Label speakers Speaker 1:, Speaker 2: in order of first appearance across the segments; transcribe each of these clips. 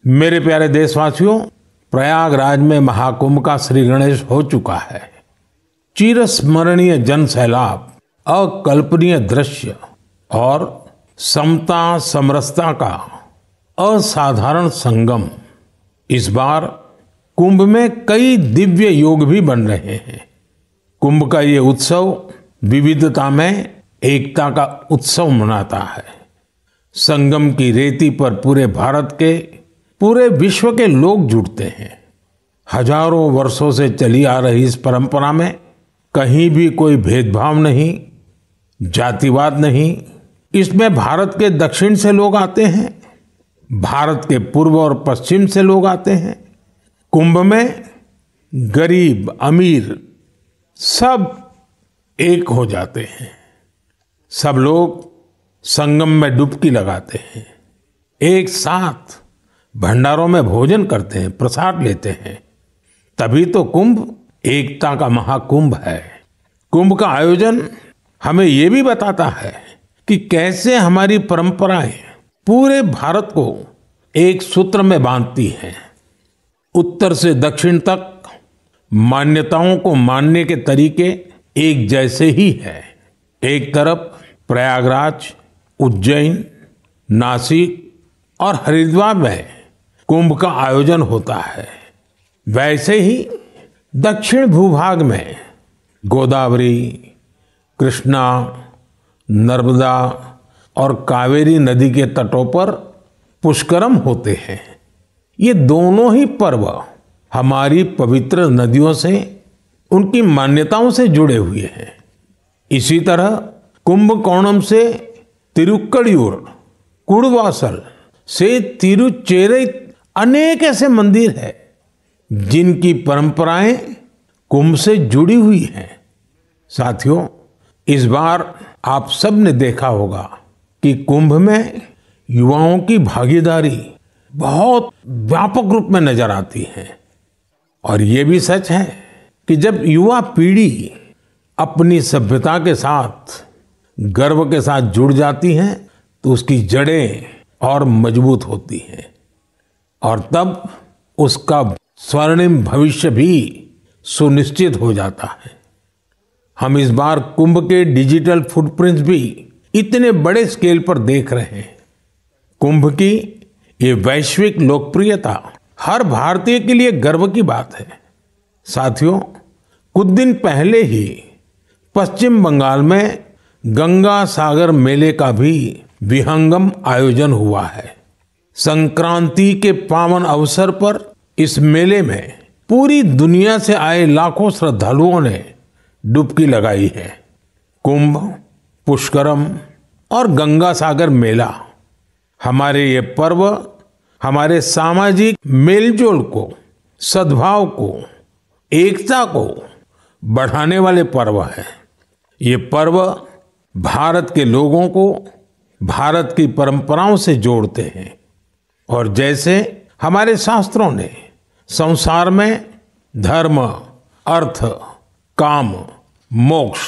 Speaker 1: मेरे प्यारे देशवासियों, प्रयागराज में महाकुंभ का श्री गणेश हो चुका है। चिरस्मरणीय जन सैलाब, अकल्पनीय दृश्य और समता समरसता का असाधारण संगम। इस बार कुंभ में कई दिव्य योग भी बन रहे हैं। कुंभ का ये उत्सव विविधता में एकता का उत्सव मनाता है। संगम की रेती पर पूरे भारत के, पूरे विश्व के लोग जुटते हैं। हजारों वर्षों से चली आ रही इस परंपरा में कहीं भी कोई भेदभाव नहीं, जातिवाद नहीं। इसमें भारत के दक्षिण से लोग आते हैं, भारत के पूर्व और पश्चिम से लोग आते हैं। कुंभ में गरीब अमीर सब एक हो जाते हैं। सब लोग संगम में डुबकी लगाते हैं, एक साथ भंडारों में भोजन करते हैं, प्रसाद लेते हैं। तभी तो कुंभ एकता का महाकुंभ है। कुंभ का आयोजन हमें ये भी बताता है कि कैसे हमारी परंपराएं पूरे भारत को एक सूत्र में बांधती हैं। उत्तर से दक्षिण तक मान्यताओं को मानने के तरीके एक जैसे ही हैं। एक तरफ प्रयागराज, उज्जैन, नासिक और हरिद्वार में कुंभ का आयोजन होता है, वैसे ही दक्षिण भूभाग में गोदावरी, कृष्णा, नर्मदा और कावेरी नदी के तटों पर पुष्करम होते हैं। ये दोनों ही पर्व हमारी पवित्र नदियों से, उनकी मान्यताओं से जुड़े हुए हैं। इसी तरह कुंभकोणम से तिरुक्कड़ियूर, कुड़वासल से तिरुचेरै अनेक ऐसे मंदिर हैं जिनकी परंपराएं कुंभ से जुड़ी हुई हैं। साथियों, इस बार आप सब ने देखा होगा कि कुंभ में युवाओं की भागीदारी बहुत व्यापक रूप में नजर आती है। और ये भी सच है कि जब युवा पीढ़ी अपनी सभ्यता के साथ गर्व के साथ जुड़ जाती है तो उसकी जड़ें और मजबूत होती हैं और तब उसका स्वर्णिम भविष्य भी सुनिश्चित हो जाता है। हम इस बार कुंभ के डिजिटल फुटप्रिंट्स भी इतने बड़े स्केल पर देख रहे हैं। कुंभ की ये वैश्विक लोकप्रियता हर भारतीय के लिए गर्व की बात है। साथियों, कुछ दिन पहले ही पश्चिम बंगाल में गंगा सागर मेले का भी विहंगम आयोजन हुआ है। संक्रांति के पावन अवसर पर इस मेले में पूरी दुनिया से आए लाखों श्रद्धालुओं ने डुबकी लगाई है। कुंभ, पुष्करम और गंगा सागर मेला हमारे ये पर्व हमारे सामाजिक मेलजोल को, सद्भाव को, एकता को बढ़ाने वाले पर्व हैं। ये पर्व भारत के लोगों को भारत की परंपराओं से जोड़ते हैं। और जैसे हमारे शास्त्रों ने संसार में धर्म, अर्थ, काम, मोक्ष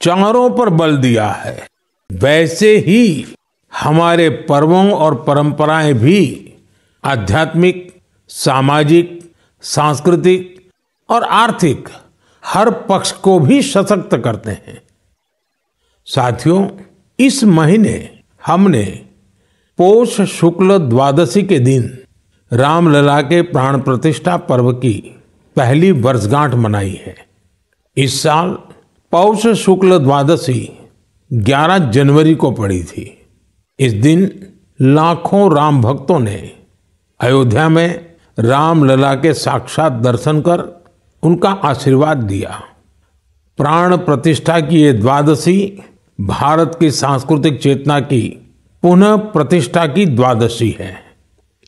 Speaker 1: चारों पर बल दिया है, वैसे ही हमारे पर्वों और परंपराएं भी आध्यात्मिक, सामाजिक, सांस्कृतिक और आर्थिक हर पक्ष को भी सशक्त करते हैं। साथियों, इस महीने हमने पौष शुक्ल द्वादशी के दिन रामलला के प्राण प्रतिष्ठा पर्व की पहली वर्षगांठ मनाई है। इस साल पौष शुक्ल द्वादशी 11 जनवरी को पड़ी थी। इस दिन लाखों राम भक्तों ने अयोध्या में रामलला के साक्षात दर्शन कर उनका आशीर्वाद दिया। प्राण प्रतिष्ठा की ये द्वादशी भारत की सांस्कृतिक चेतना की पुनः प्रतिष्ठा की द्वादशी है।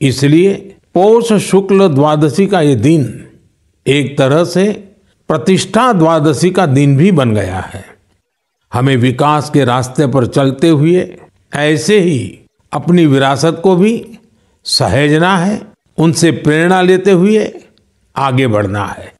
Speaker 1: इसलिए पौष शुक्ल द्वादशी का ये दिन एक तरह से प्रतिष्ठा द्वादशी का दिन भी बन गया है। हमें विकास के रास्ते पर चलते हुए ऐसे ही अपनी विरासत को भी सहेजना है, उनसे प्रेरणा लेते हुए आगे बढ़ना है।